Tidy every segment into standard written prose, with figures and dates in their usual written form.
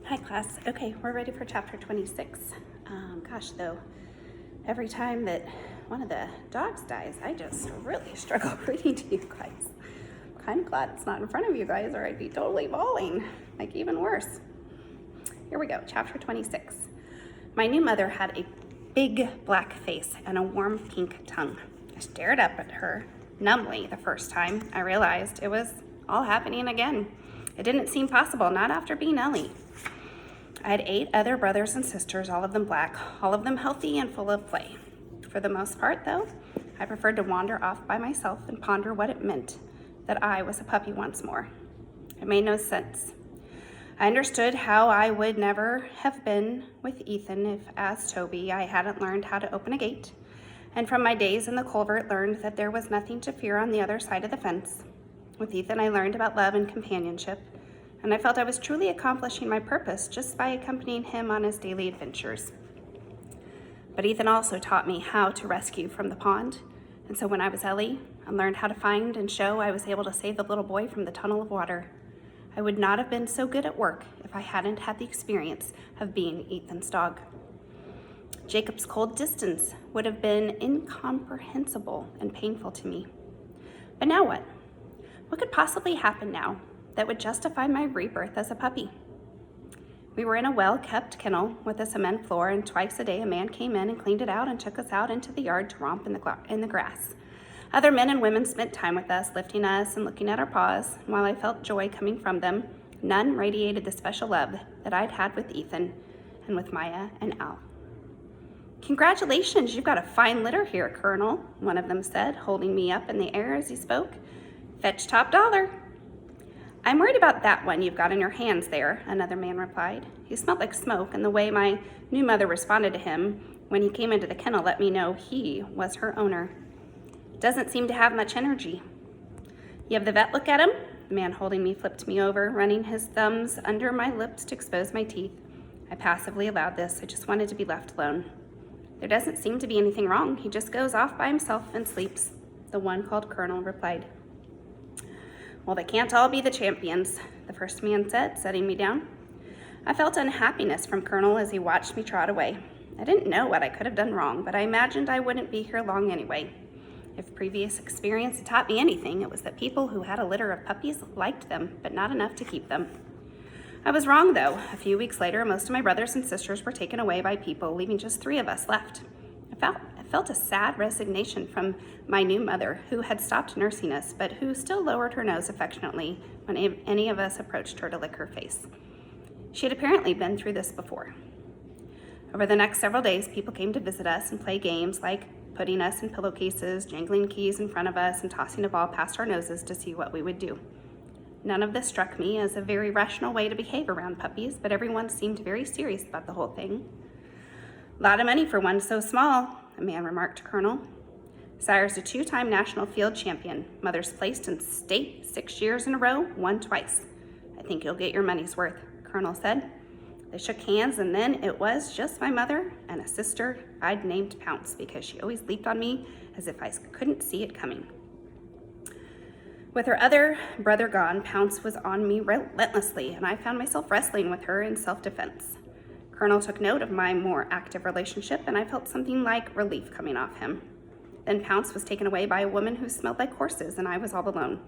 Hi class. Okay, we're ready for chapter 26. Gosh, though, every time that one of the dogs dies, I just really struggle reading to you guys. I'm kind of glad it's not in front of you guys or I'd be totally bawling, like even worse. Here we go, chapter 26. My new mother had a big black face and a warm pink tongue. I stared up at her numbly the first time. I realized it was all happening again. It didn't seem possible, not after being Ellie. I had 8 other brothers and sisters, all of them black, all of them healthy and full of play. For the most part, though, I preferred to wander off by myself and ponder what it meant that I was a puppy once more. It made no sense. I understood how I would never have been with Ethan if, as Toby, I hadn't learned how to open a gate, and from my days in the culvert learned that there was nothing to fear on the other side of the fence. With Ethan, I learned about love and companionship, and I felt I was truly accomplishing my purpose just by accompanying him on his daily adventures. But Ethan also taught me how to rescue from the pond, and so when I was Ellie and learned how to find and show, I was able to save the little boy from the tunnel of water. I would not have been so good at work if I hadn't had the experience of being Ethan's dog. Jacob's cold distance would have been incomprehensible and painful to me. But now what? What could possibly happen now that would justify my rebirth as a puppy? We were in a well-kept kennel with a cement floor, and twice a day a man came in and cleaned it out and took us out into the yard to romp in the grass. Other men and women spent time with us, lifting us and looking at our paws, and while I felt joy coming from them, none radiated the special love that I'd had with Ethan and with Maya and Al. "Congratulations, you've got a fine litter here, Colonel," one of them said, holding me up in the air as he spoke. "Fetch top dollar." "I'm worried about that one you've got in your hands there," another man replied. He smelled like smoke, and the way my new mother responded to him when he came into the kennel let me know he was her owner. "Doesn't seem to have much energy." "You have the vet look at him?" The man holding me flipped me over, running his thumbs under my lips to expose my teeth. I passively allowed this. I just wanted to be left alone. "There doesn't seem to be anything wrong. He just goes off by himself and sleeps," the one called Colonel replied. "Well, they can't all be the champions," the first man said, setting me down. I felt unhappiness from Colonel as he watched me trot away. I didn't know what I could have done wrong, but I imagined I wouldn't be here long anyway. If previous experience had taught me anything, it was that people who had a litter of puppies liked them, but not enough to keep them. I was wrong, though. A few weeks later, most of my brothers and sisters were taken away by people, leaving just 3 of us left. I felt a sad resignation from my new mother, who had stopped nursing us, but who still lowered her nose affectionately when any of us approached her to lick her face. She had apparently been through this before. Over the next several days, people came to visit us and play games like putting us in pillowcases, jangling keys in front of us, and tossing a ball past our noses to see what we would do. None of this struck me as a very rational way to behave around puppies, but everyone seemed very serious about the whole thing. "A lot of money for one so small," a man remarked to Colonel. "Sire's a 2-time national field champion. Mother's placed in state 6 years in a row, won twice. I think you'll get your money's worth," Colonel said. They shook hands, and then it was just my mother and a sister I'd named Pounce because she always leaped on me as if I couldn't see it coming. With her other brother gone, Pounce was on me relentlessly, and I found myself wrestling with her in self-defense. Colonel took note of my more active relationship, and I felt something like relief coming off him. Then Pounce was taken away by a woman who smelled like horses, and I was all alone,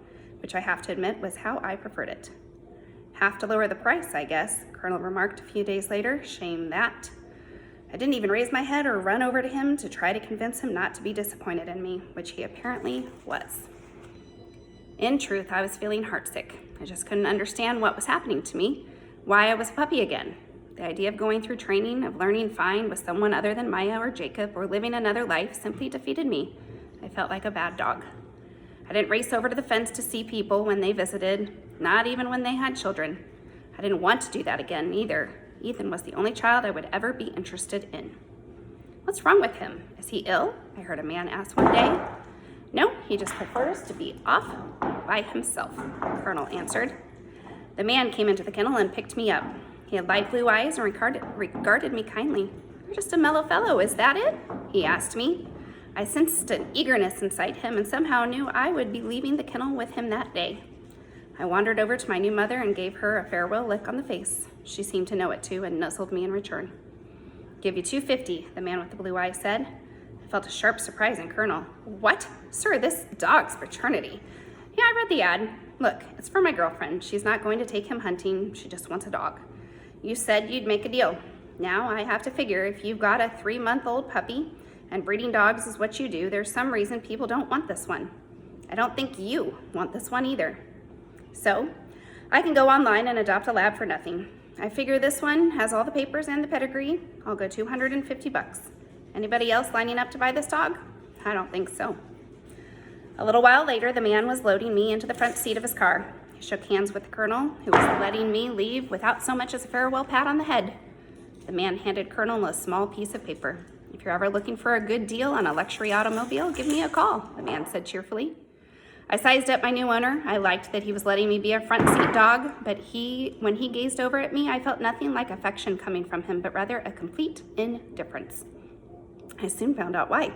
which I have to admit was how I preferred it. "Have to lower the price, I guess," Colonel remarked a few days later. "Shame that." I didn't even raise my head or run over to him to try to convince him not to be disappointed in me, which he apparently was. In truth, I was feeling heartsick. I just couldn't understand what was happening to me, why I was a puppy again. The idea of going through training, of learning fine with someone other than Maya or Jacob, or living another life simply defeated me. I felt like a bad dog. I didn't race over to the fence to see people when they visited, not even when they had children. I didn't want to do that again either. Ethan was the only child I would ever be interested in. "What's wrong with him? Is he ill?" I heard a man ask one day. "No, he just prefers to be off by himself," the Colonel answered. The man came into the kennel and picked me up. He had light blue eyes and regarded me kindly. "You're just a mellow fellow, is that it?" he asked me. I sensed an eagerness inside him and somehow knew I would be leaving the kennel with him that day. I wandered over to my new mother and gave her a farewell lick on the face. She seemed to know it too and nuzzled me in return. "Give you $2.50, the man with the blue eyes said. I felt a sharp surprise in Colonel. "What? Sir, this dog's fraternity." "Yeah, I read the ad. Look, it's for my girlfriend. She's not going to take him hunting. She just wants a dog. You said you'd make a deal. Now I have to figure if you've got a 3-month-old puppy and breeding dogs is what you do, there's some reason people don't want this one. I don't think you want this one either. So I can go online and adopt a lab for nothing. I figure this one has all the papers and the pedigree. I'll go $250. Anybody else lining up to buy this dog? I don't think so." A little while later, the man was loading me into the front seat of his car. He shook hands with the Colonel, who was letting me leave without so much as a farewell pat on the head. The man handed Colonel a small piece of paper. "If you're ever looking for a good deal on a luxury automobile, give me a call," the man said cheerfully. I sized up my new owner. I liked that he was letting me be a front seat dog, but when he gazed over at me, I felt nothing like affection coming from him, but rather a complete indifference. I soon found out why.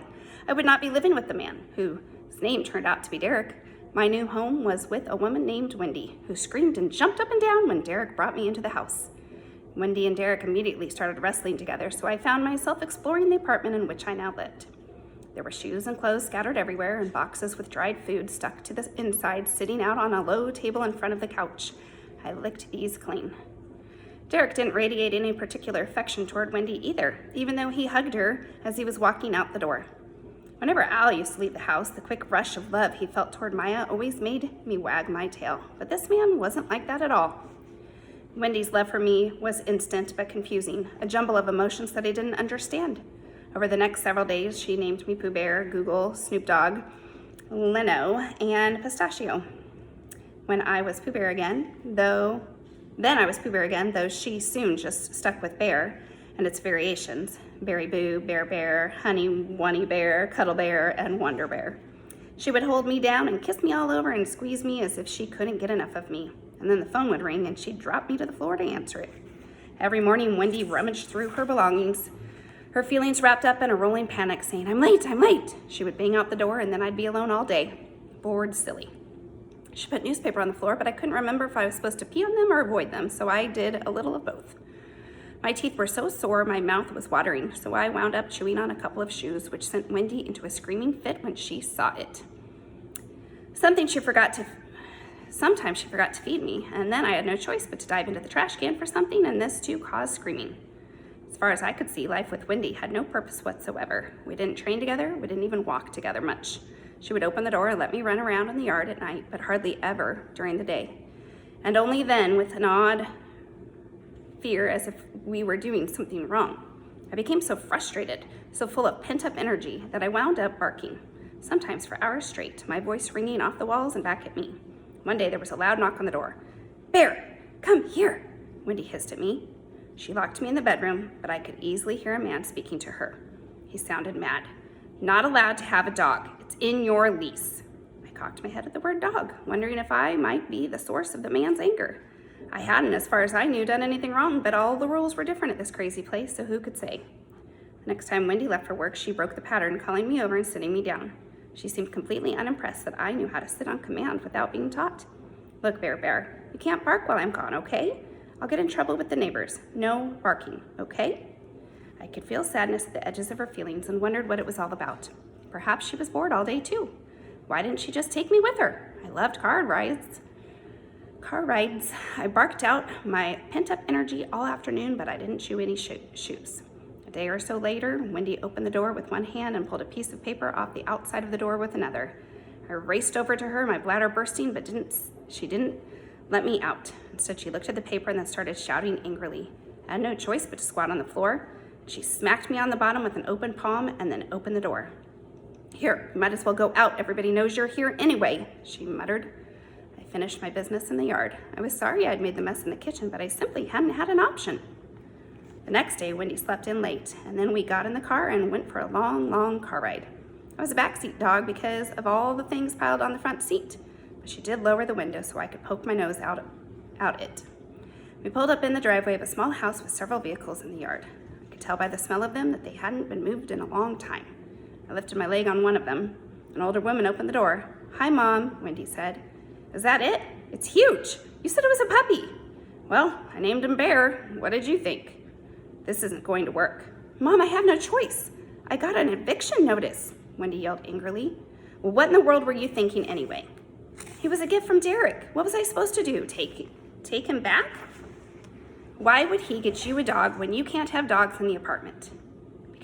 I would not be living with the man, whose name turned out to be Derek. My new home was with a woman named Wendy, who screamed and jumped up and down when Derek brought me into the house. Wendy and Derek immediately started wrestling together, so I found myself exploring the apartment in which I now lived. There were shoes and clothes scattered everywhere, and boxes with dried food stuck to the inside sitting out on a low table in front of the couch. I licked these clean. Derek didn't radiate any particular affection toward Wendy either, even though he hugged her as he was walking out the door. Whenever Al used to leave the house, the quick rush of love he felt toward Maya always made me wag my tail, but this man wasn't like that at all. Wendy's love for me was instant but confusing, a jumble of emotions that I didn't understand. Over the next several days, she named me Pooh Bear, Google, Snoop Dogg, Leno, and Pistachio. When I was Pooh Bear again, though she soon just stuck with Bear and its variations: Berry Boo, Bear Bear, Honey Wunny Bear, Cuddle Bear, and Wonder Bear. She would hold me down and kiss me all over and squeeze me as if she couldn't get enough of me. And then the phone would ring and she'd drop me to the floor to answer it. Every morning, Wendy rummaged through her belongings, her feelings wrapped up in a rolling panic, saying, I'm late. She would bang out the door and then I'd be alone all day, bored silly. She put newspaper on the floor, but I couldn't remember if I was supposed to pee on them or avoid them, so I did a little of both. My teeth were so sore, my mouth was watering, so I wound up chewing on a couple of shoes, which sent Wendy into a screaming fit when she saw it. Sometimes she forgot to feed me, and then I had no choice but to dive into the trash can for something, and this too caused screaming. As far as I could see, life with Wendy had no purpose whatsoever. We didn't train together, we didn't even walk together much. She would open the door and let me run around in the yard at night, but hardly ever during the day. And only then with an odd fear as if we were doing something wrong. I became so frustrated, so full of pent-up energy that I wound up barking, sometimes for hours straight, my voice ringing off the walls and back at me. One day there was a loud knock on the door. Bear, come here, Wendy hissed at me. She locked me in the bedroom, but I could easily hear a man speaking to her. He sounded mad. Not allowed to have a dog. It's in your lease. I cocked my head at the word dog, wondering if I might be the source of the man's anger. I hadn't, as far as I knew, done anything wrong, but all the rules were different at this crazy place, so who could say? The next time Wendy left for work, she broke the pattern, calling me over and sitting me down. She seemed completely unimpressed that I knew how to sit on command without being taught. Look, Bear, you can't bark while I'm gone, okay? I'll get in trouble with the neighbors. No barking, okay? I could feel sadness at the edges of her feelings and wondered what it was all about. Perhaps she was bored all day too. Why didn't she just take me with her? I loved car rides. I barked out my pent-up energy all afternoon, but I didn't chew any shoes. A day or so later, Wendy opened the door with one hand and pulled a piece of paper off the outside of the door with another. I raced over to her, my bladder bursting, but she didn't let me out. Instead, she looked at the paper and then started shouting angrily. I had no choice but to squat on the floor. She smacked me on the bottom with an open palm and then opened the door. Here, you might as well go out. Everybody knows you're here anyway, she muttered. I finished my business in the yard. I was sorry I'd made the mess in the kitchen, but I simply hadn't had an option. The next day, Wendy slept in late, and then we got in the car and went for a long, long car ride. I was a backseat dog because of all the things piled on the front seat, but she did lower the window so I could poke my nose out it. We pulled up in the driveway of a small house with several vehicles in the yard. I could tell by the smell of them that they hadn't been moved in a long time. I lifted my leg on one of them. An older woman opened the door. Hi, Mom, Wendy said. Is that it? It's huge. You said it was a puppy. Well, I named him Bear. What did you think? This isn't going to work. Mom, I have no choice. I got an eviction notice, Wendy yelled angrily. Well, what in the world were you thinking anyway? He was a gift from Derek. What was I supposed to do? Take him back? Why would he get you a dog when you can't have dogs in the apartment?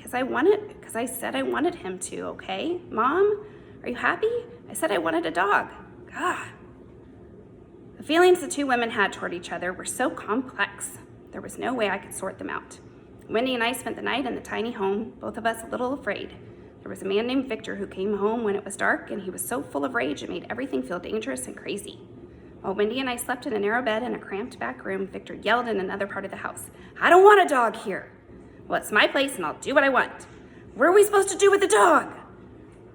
Because I said I wanted him to, okay? Mom, are you happy? I said I wanted a dog. God. The feelings the two women had toward each other were so complex. There was no way I could sort them out. Wendy and I spent the night in the tiny home, both of us a little afraid. There was a man named Victor who came home when it was dark, and he was so full of rage it made everything feel dangerous and crazy. While Wendy and I slept in a narrow bed in a cramped back room, Victor yelled in another part of the house, I don't want a dog here. Well, it's my place and I'll do what I want. What are we supposed to do with the dog?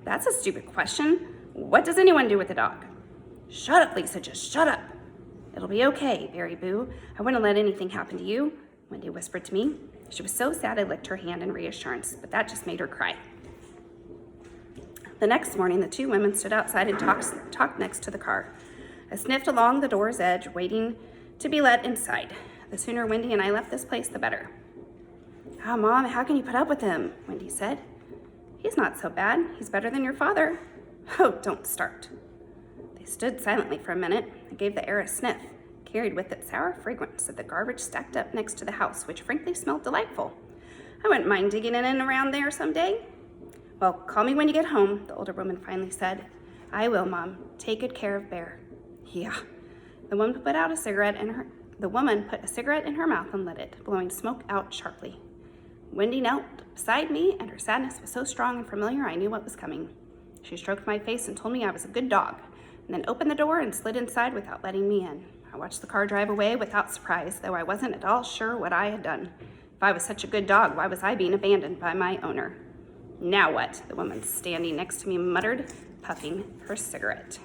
That's a stupid question. What does anyone do with a dog? Shut up, Lisa, just shut up. It'll be okay, Barry Boo. I wouldn't let anything happen to you, Wendy whispered to me. She was so sad I licked her hand in reassurance, but that just made her cry. The next morning, the two women stood outside and talked next to the car. I sniffed along the door's edge, waiting to be let inside. The sooner Wendy and I left this place, the better. Oh, Mom, how can you put up with him? Wendy said. He's not so bad. He's better than your father. Oh, don't start. They stood silently for a minute. I gave the air a sniff, carried with it sour fragrance of the garbage stacked up next to the house, which frankly smelled delightful. I wouldn't mind digging in and around there someday. Well, call me when you get home, the older woman finally said. I will, Mom. Take good care of Bear. Yeah. The woman put a cigarette in her mouth and lit it, blowing smoke out sharply. Wendy knelt beside me, and her sadness was so strong and familiar I knew what was coming. She stroked my face and told me I was a good dog, and then opened the door and slid inside without letting me in. I watched the car drive away without surprise, though I wasn't at all sure what I had done. If I was such a good dog, why was I being abandoned by my owner? Now what? The woman standing next to me muttered, puffing her cigarette.